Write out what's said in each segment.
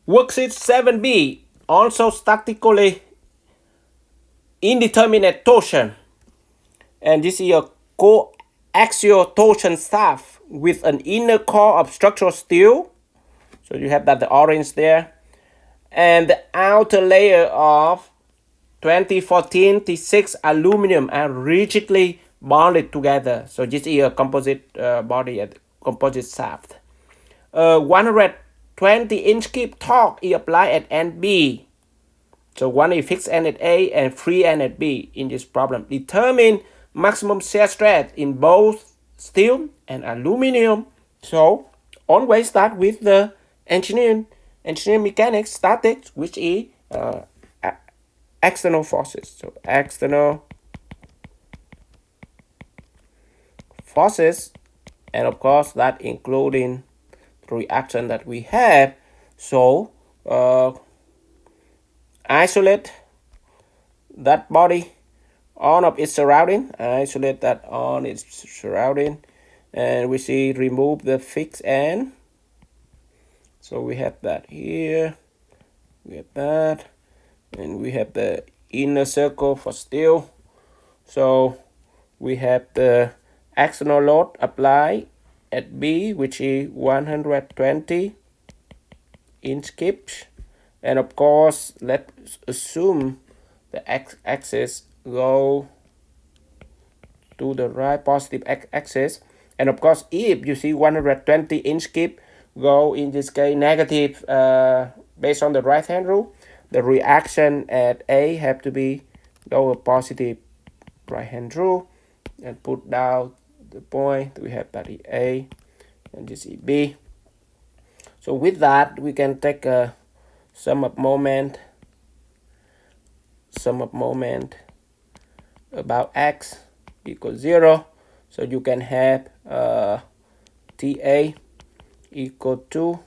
Worksheet 7b, also statically indeterminate torsion. And this is a coaxial torsion shaft with an inner core of structural steel. So you have that the orange there. And the outer layer of 2014 T6 aluminum are rigidly bonded together. So this is a composite body, a composite shaft. 120-inch keep torque is applied at end B. So one is fixed end at A and free end at B in this problem. Determine maximum shear stress in both steel and aluminum. So always start with the engineering mechanics statics, which is external forces. So external forces, and of course that including the reaction that we have. So isolate that body on of its surrounding, isolate that on its surrounding, and we see remove the fixed end. So we have that here, we have that, and we have the inner circle for steel. So we have the external load applied at B, which is 120-inch kips. And of course, let's assume the x-axis go to the right, positive axis. And of course, if you see 120-inch kip go in this case negative based on the right hand rule, the reaction at A have to be go a positive right hand rule, and put down the point. We have that is A and this is B. So with that, we can take a sum of moment about x equals 0. So you can have TA equal to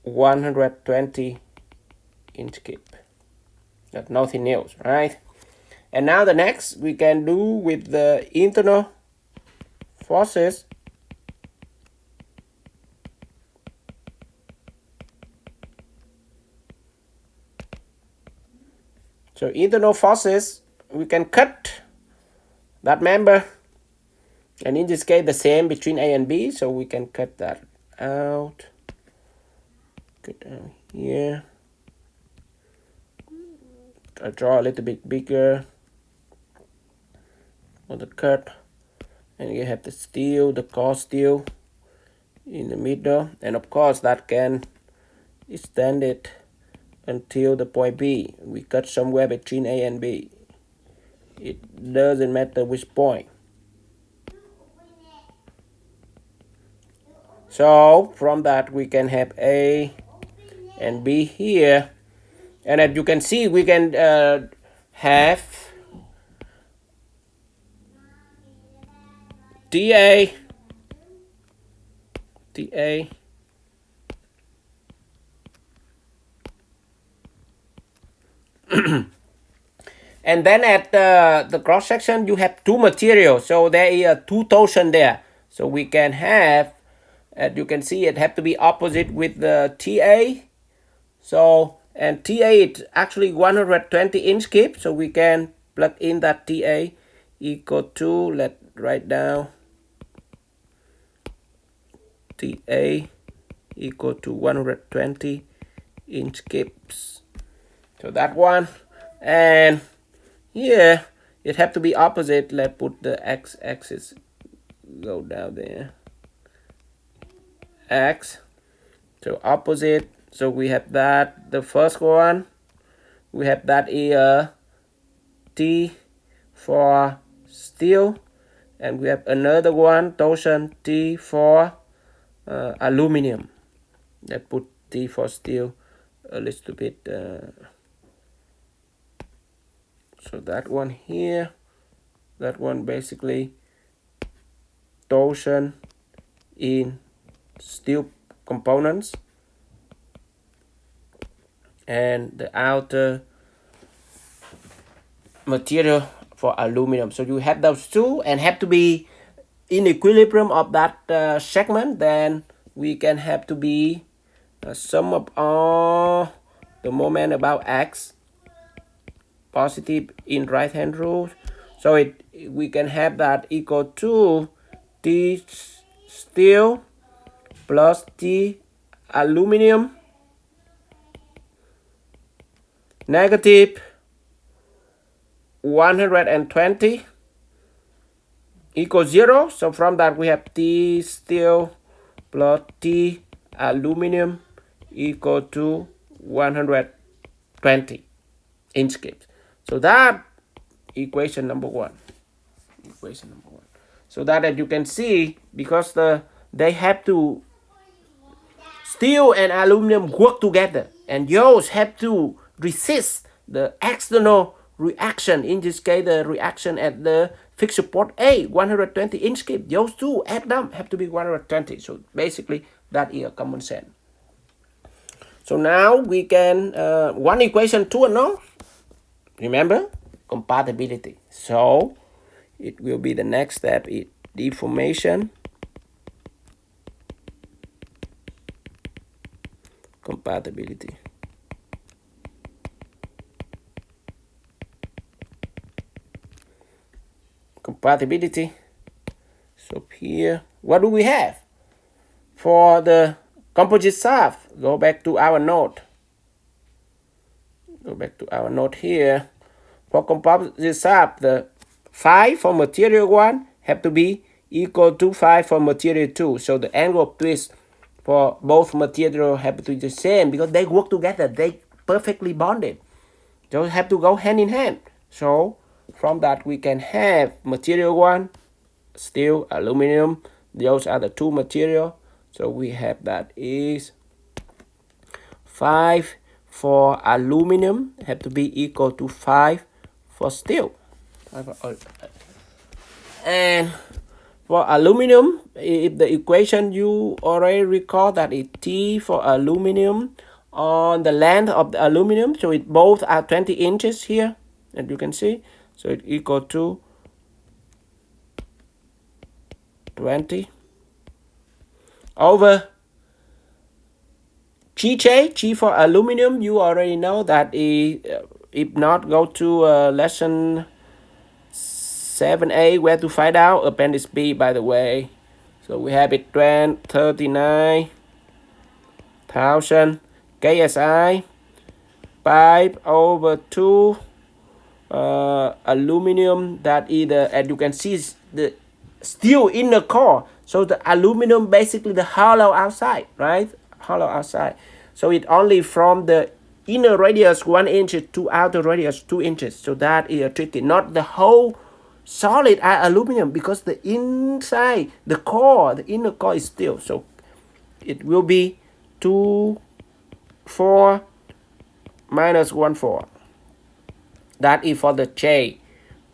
120-inch kip. That's nothing else, right? And now the next we can do with the internal forces. So internal forces, we can cut that member, and in this case the same between A and B, so we can cut that out. Cut down here. I draw a little bit bigger on the cut, and you have the steel, the core steel in the middle, and of course that can extend it until the point B. We cut somewhere between A and B. It doesn't matter which point. So from that we can have A and B here, and as you can see we can have TA and then at the cross section you have two materials, so there is a two torsion there. So we can have, as you can see, it have to be opposite with the TA. So and TA is actually 120-inch kip, so we can plug in that TA equal to, let's write down TA equal to 120-inch kips. So that one, and here it have to be opposite. Let's put the x-axis go down there, x, so opposite. So we have that the first one, we have that is T for steel, and we have another one torsion T for aluminum. Let's put T for steel a little bit. So that one here, that one basically torsion in steel components, and the outer material for aluminum. So you have those two and have to be in equilibrium of that segment. Then we can have to be sum of all the moment about x positive in right hand rule. So we can have that equal to T steel plus T aluminum negative 120 equals 0. So from that we have T steel plus T aluminum equal to 120 inch cubes. So that equation number one. So that as you can see, because they have to steel and aluminum work together, and those have to resist the external reaction. In this case, the reaction at the fixed support A, 120 inch cube. Those two add them have to be 120. So basically, that is a common sense. So now we can one equation two and no. Remember compatibility. So it will be the next step is deformation. Compatibility. So here, what do we have? For the composite shaft, go back to our note. Here. For composite shaft, the phi for material 1 have to be equal to phi for material 2. So the angle of twist for both material have to be the same because they work together. They perfectly bonded. Those have to go hand in hand. So from that we can have material 1, steel, aluminum. Those are the two material. So we have that is 5 for aluminum have to be equal to 5 for steel. And for aluminum, if the equation you already recall that is T for aluminum on the length of the aluminum. So it both are 20 inches here, as you can see. So it equal to 20 over G for aluminum. You already know that if not, go to lesson 7A where to find out. Appendix B, by the way. So we have it 39,000 KSI 5 over 2 aluminum. That is as you can see, the steel inner core. So the aluminum basically the hollow outside, right? Hollow outside. So it only from the inner radius 1 inch to outer radius 2 inches. So that is tricky. Not the whole solid aluminum because the inside, the core, the inner core is steel. So it will be 2, 4 minus 1, 4. That is for the J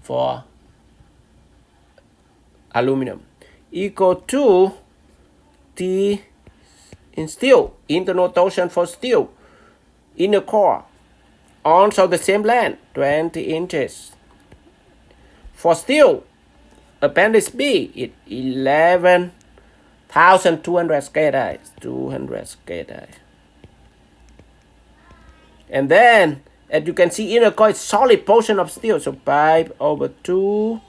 for aluminum. Equal to T in steel, internal torsion for steel, inner core, also the same length, 20 inches. For steel, appendix B, it 11,200 KDI, 200 KDI. And then, as you can see, inner core is solid portion of steel, so 5 over 2,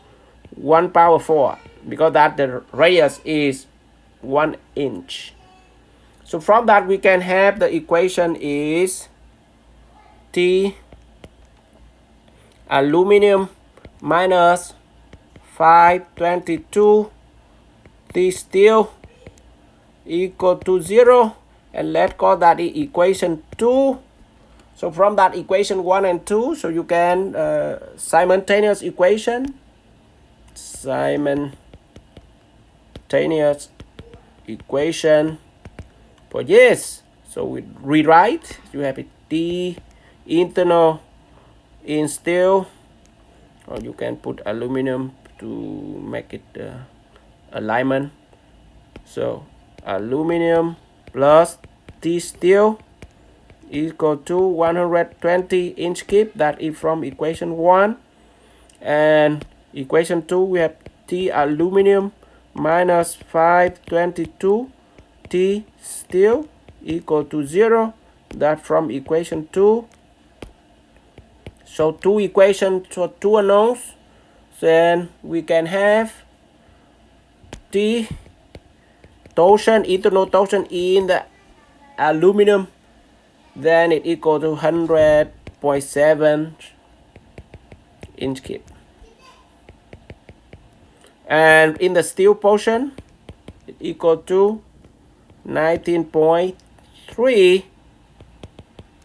1 power 4, because that the radius is 1 inch. So from that we can have the equation is T aluminum minus 522 T steel equal to 0, and let's call that equation 2. So from that equation 1 and 2, so you can simultaneous equation for yes. So we rewrite, you have it T internal in steel, or you can put aluminum to make it alignment. So aluminum plus T steel equal to 120 inch cube. That is from equation 1. And equation 2 we have T aluminum minus 522 T steel equal to 0. That from equation 2. So 2 equations for 2 unknowns. Then we can have T torsion, internal torsion in the aluminum. Then it equal to 100.7 inch cube. And in the steel portion, it equal to 19.3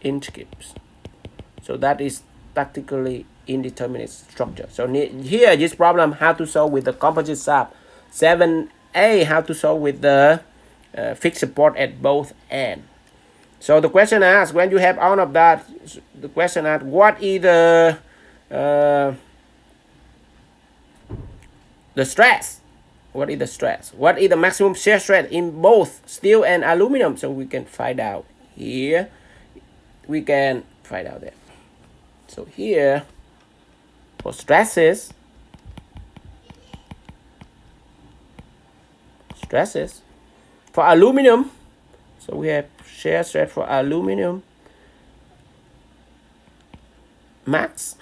inch cubes. So that is statically indeterminate structure. So here, this problem how to solve with the composite shaft. 7a, how to solve with the fixed support at both ends. So the question asks, when you have all of that, the question asks, what is the stress? What is the stress? What is the maximum shear stress in both steel and aluminum? So we can find out here. We can find out that. So here, for stresses, for aluminum, so we have shear stress for aluminum max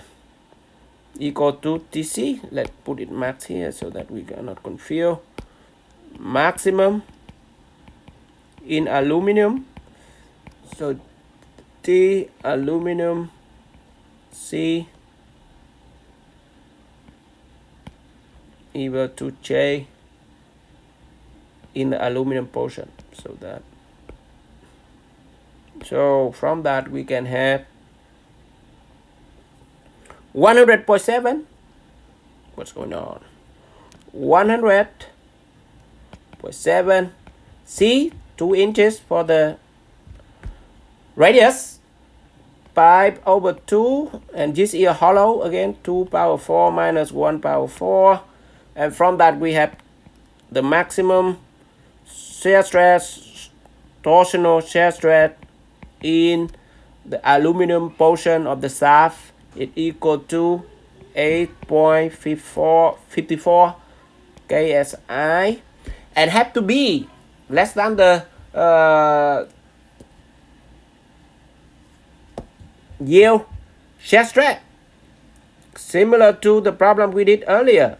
equal to TC. Let's put it max here so that we cannot confuse. Maximum in aluminum. So T aluminum C equal to J in the aluminum portion. So from that we can have 100.7. What's going on? 100.7 C, 2 inches for the radius, 5/2, and this is hollow again, 2 power 4 minus 1 power 4. And from that we have the maximum shear stress, torsional shear stress in the aluminum portion of the shaft. It equal to 8.54 KSI, and have to be less than the yield shear stress, similar to the problem we did earlier.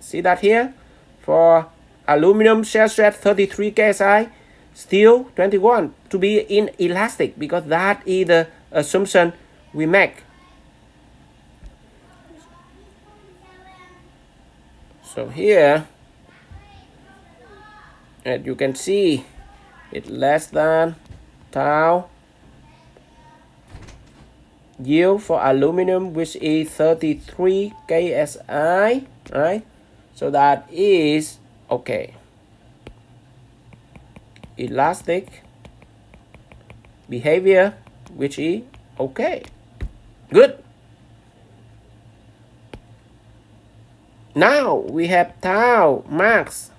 See that here? For aluminum shear stress 33 KSI, steel 21, to be inelastic, because that is the assumption we make. So here, as you can see, it's less than tau yield for aluminum, which is 33 KSI, right? So that is okay. Elastic behavior, which is okay. Good. Now we have tau max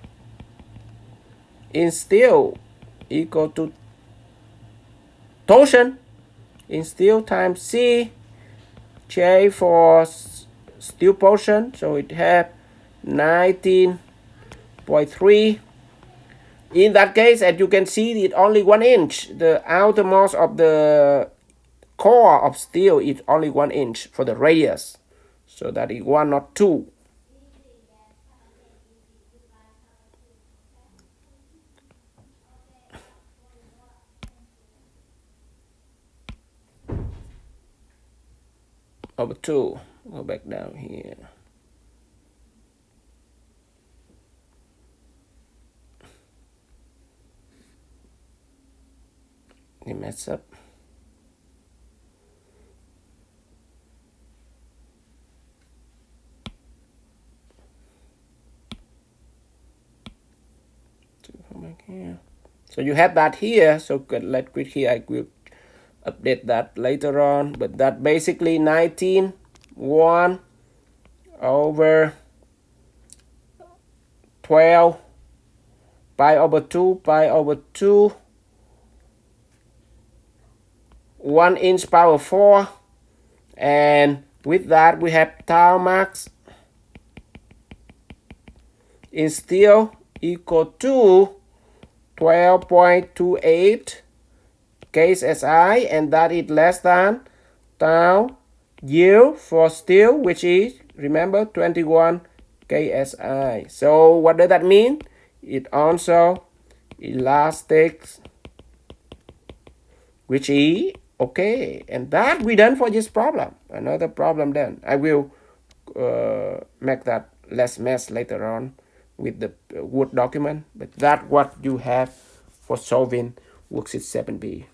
in steel equal to torsion in steel times C, J for steel portion, so it have 19.3. In that case, as you can see, it's only 1 inch. The outermost of the core of steel is only 1 inch for the radius, so that is 1, not 2. Over 2. Go back down here. You mess up. So you have that here. So let's click here. I will update that later on. But that basically 19.1 over 12 pi over 2 1 inch power 4, and with that we have tau max in steel equal to 12.28 case SI, and that is less than tau yield for steel, which is, remember, 21 KSI. So what does that mean? It also elastic, which is okay. And that we done for this problem. Another problem done. I will make that less mess later on with the Word document, but that's what you have for solving worksheet 7b.